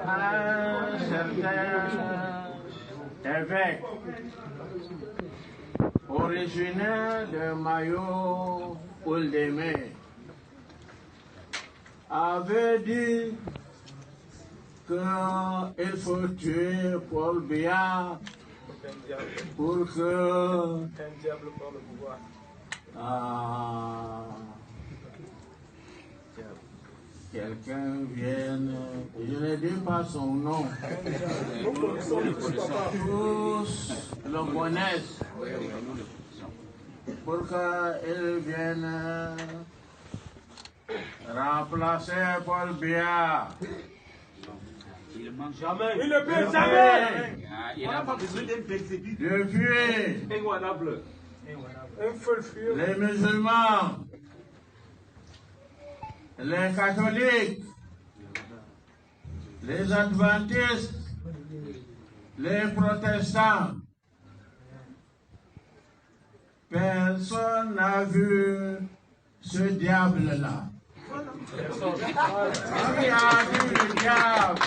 un certain évêque originaire de Mayo Ouldémé avait dit qu'il faut tuer Paul Biya pour que quelqu'un vienne, je ne dis pas son nom, tous le connaissent, pour qu'il vienne remplacer Paul Biya. Jamais. Il ne peut jamais. Il n'a pas besoin d'un persécuté. Depuis, les musulmans, les catholiques, les adventistes, les protestants, personne n'a vu ce diable-là. Qui a vu le diable?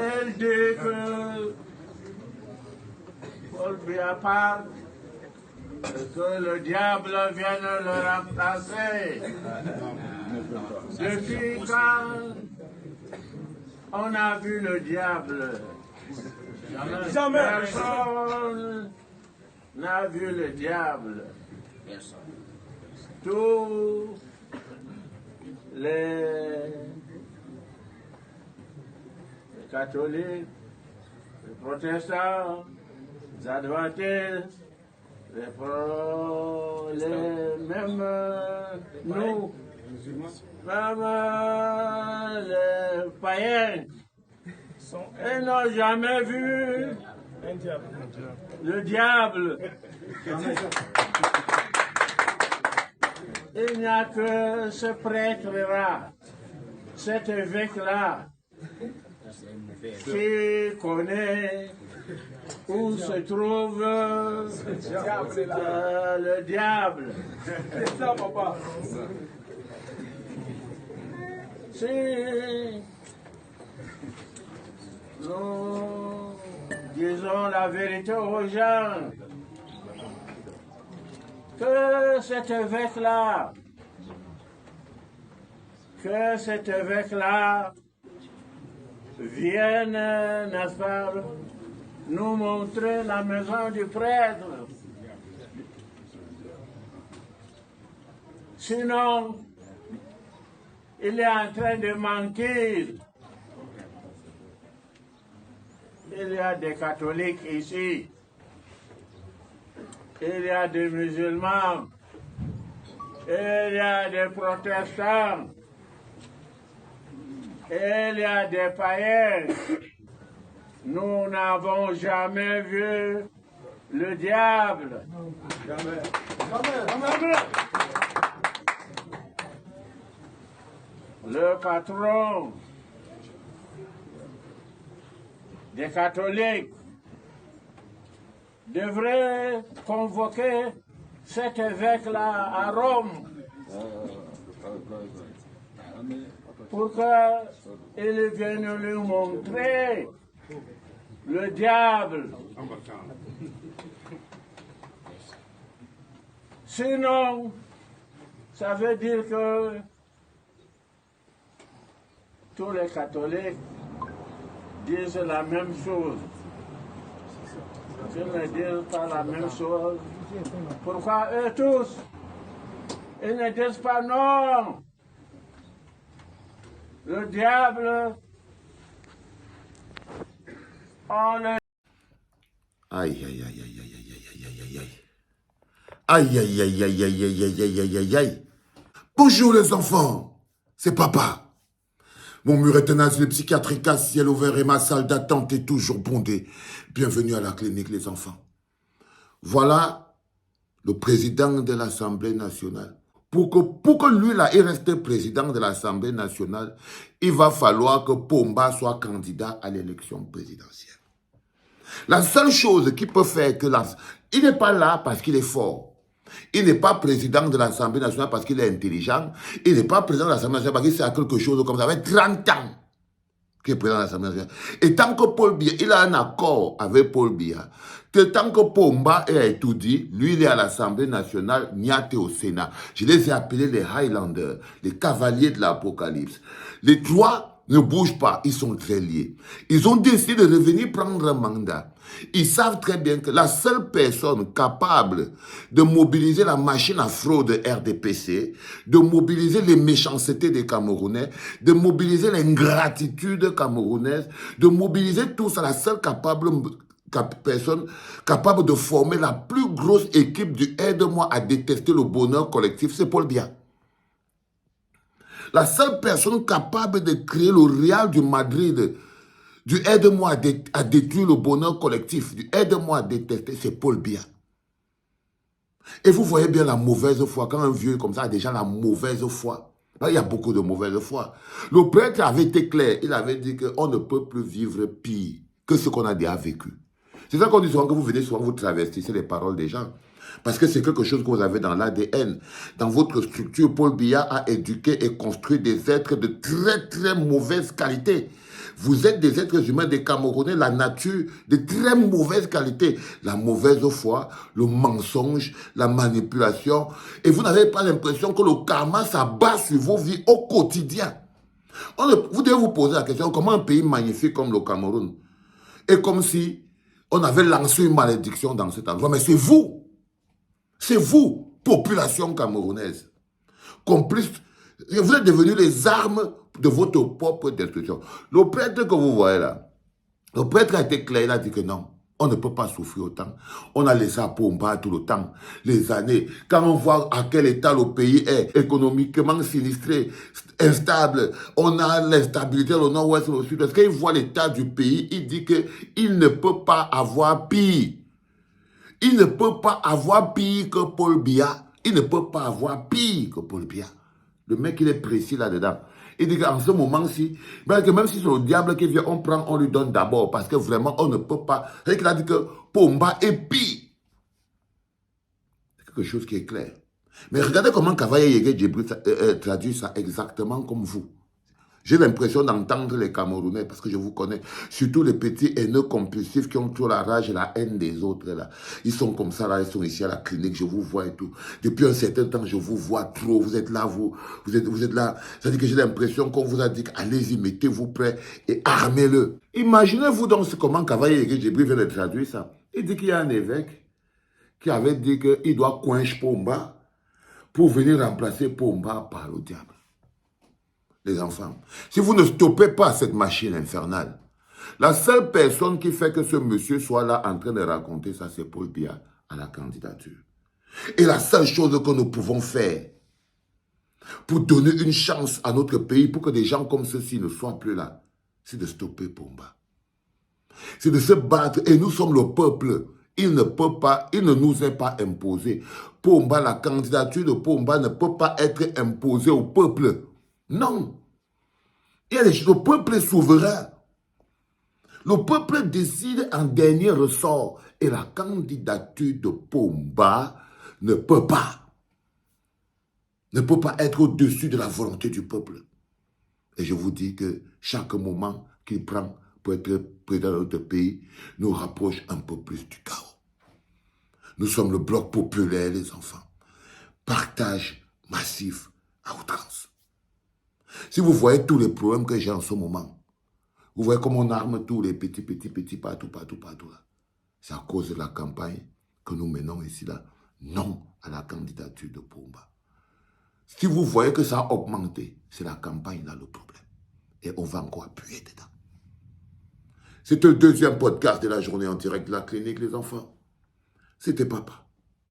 Elle dit que Paul Biya parle, que le diable vienne le remplacer. Depuis quand on a vu le diable? Jamais. Personne n'a vu le diable. Tous les catholiques, les protestants, les adventistes, même nous, même les païens, ils n'ont jamais vu le diable. Il n'y a que ce prêtre-là, cet évêque-là, qui connaît où se trouve le diable. C'est ça, papa. Si nous disons la vérité aux gens, que cet évêque-là vienne, n'est-ce pas, nous montrer la maison du prêtre. Sinon, il est en train de mentir. Il y a des catholiques ici. Il y a des musulmans, il y a des protestants, il y a des païens. Nous n'avons jamais vu le diable. Jamais. Le patron des catholiques devrait convoquer cet évêque-là à Rome pour qu'il vienne lui montrer le diable. Sinon, ça veut dire que tous les catholiques disent la même chose. Ils ne disent pas la même chose. Pourquoi eux tous, ils ne disent pas non? Le diable, on le... Aïe, aïe, aïe, aïe, aïe, aïe, aïe, aïe, aïe. Aïe, aïe, aïe, aïe, aïe, aïe, aïe, aïe, aïe, aïe, aïe. Bonjour les enfants, c'est papa. Mon mur est un asile psychiatrique à ciel ouvert et ma salle d'attente est toujours bondée. Bienvenue à la clinique, les enfants. Voilà le président de l'Assemblée nationale. Pour que lui, là, il reste président de l'Assemblée nationale, il va falloir que Pomba soit candidat à l'élection présidentielle. La seule chose qui peut faire que il n'est pas là parce qu'il est fort. Il n'est pas président de l'Assemblée nationale parce qu'il est intelligent. Il n'est pas président de l'Assemblée nationale parce qu'il sait quelque chose comme ça. Ça fait 30 ans qu'il est président de l'Assemblée nationale. Et tant que Paul Biya, il a un accord avec Paul Biya, que tant que Pomba est tout dit, lui il est à l'Assemblée nationale, Niate au Sénat. Je les ai appelés les Highlanders, les cavaliers de l'Apocalypse. Les trois ne bougent pas, ils sont très liés. Ils ont décidé de revenir prendre un mandat. Ils savent très bien que la seule personne capable de mobiliser la machine à fraude RDPC, de mobiliser les méchancetés des Camerounais, de mobiliser l'ingratitude camerounaise, de mobiliser tout ça, la seule personne capable de former la plus grosse équipe du Aide-moi à détester le bonheur collectif, c'est Paul Biya. La seule personne capable de créer le Real du Madrid, du Aide-moi à détruire le bonheur collectif, du Aide-moi à détester, c'est Paul Biya. Et vous voyez bien la mauvaise foi, quand un vieux comme ça a déjà la mauvaise foi. Il y a beaucoup de mauvaise foi. Le prêtre avait été clair, il avait dit qu'on ne peut plus vivre pire que ce qu'on a déjà vécu. C'est ça qu'on dit souvent, que vous venez souvent, vous travestissez les paroles des gens. Parce que c'est quelque chose que vous avez dans l'ADN. Dans votre structure, Paul Biya a éduqué et construit des êtres de très très mauvaise qualité. Vous êtes des êtres humains, des Camerounais, la nature de très mauvaise qualité. La mauvaise foi, le mensonge, la manipulation. Et vous n'avez pas l'impression que le karma s'abat sur vos vies au quotidien. Vous devez vous poser la question, comment un pays magnifique comme le Cameroun est comme si on avait lancé une malédiction dans cet endroit. Mais c'est vous, population camerounaise, complice. Vous êtes devenus les armes de votre propre destruction. Le prêtre que vous voyez là, le prêtre a été clair, il a dit que non, on ne peut pas souffrir autant. On a laissé à Pomba tout le temps, les années. Quand on voit à quel état le pays est, économiquement sinistré, instable, on a l'instabilité au nord-ouest et au sud-est. Quand il voit l'état du pays, il dit qu'il ne peut pas avoir pire. Il ne peut pas avoir pire que Paul Biya. Il ne peut pas avoir pire que Paul Biya. Le mec, il est précis là-dedans. Il dit qu'en ce moment-ci, même si c'est le diable qui vient, on lui donne d'abord. Parce que vraiment, on ne peut pas. C'est qu'il a dit que Pomba est pire. C'est quelque chose qui est clair. Mais regardez comment Kavaye Yege Djibril traduit ça exactement comme vous. J'ai l'impression d'entendre les Camerounais, parce que je vous connais, surtout les petits haineux compulsifs qui ont toujours la rage et la haine des autres. Là. Ils sont comme ça, là, ils sont ici à la clinique, je vous vois et tout. Depuis un certain temps, je vous vois trop, vous êtes là, vous êtes là. C'est-à-dire que j'ai l'impression qu'on vous a dit, allez-y, mettez-vous prêts et armez-le. Imaginez-vous donc comment Kavaye Djibril vient de traduire ça. Il dit qu'il y a un évêque qui avait dit qu'il doit coincher Pomba pour venir remplacer Pomba par le diable. Les enfants, si vous ne stoppez pas cette machine infernale, la seule personne qui fait que ce monsieur soit là en train de raconter ça, c'est Paul Biya à la candidature. Et la seule chose que nous pouvons faire pour donner une chance à notre pays, pour que des gens comme ceux-ci ne soient plus là, c'est de stopper Pomba. C'est de se battre, et nous sommes le peuple. Il ne nous est pas imposé. Pomba, la candidature de Pomba ne peut pas être imposée au peuple. Non. Le peuple est souverain. Le peuple décide en dernier ressort. Et la candidature de Pomba ne peut pas être au-dessus de la volonté du peuple. Et je vous dis que chaque moment qu'il prend pour être président de notre pays nous rapproche un peu plus du chaos. Nous sommes le bloc populaire, les enfants. Partage massif à outrance. Si vous voyez tous les problèmes que j'ai en ce moment, vous voyez comment on arme tous les petits, partout là. C'est à cause de la campagne que nous menons ici là. Non à la candidature de Pomba. Si vous voyez que ça a augmenté, c'est la campagne là le problème. Et on va encore appuyer dedans. C'était le deuxième podcast de la journée en direct de la clinique, les enfants. C'était papa.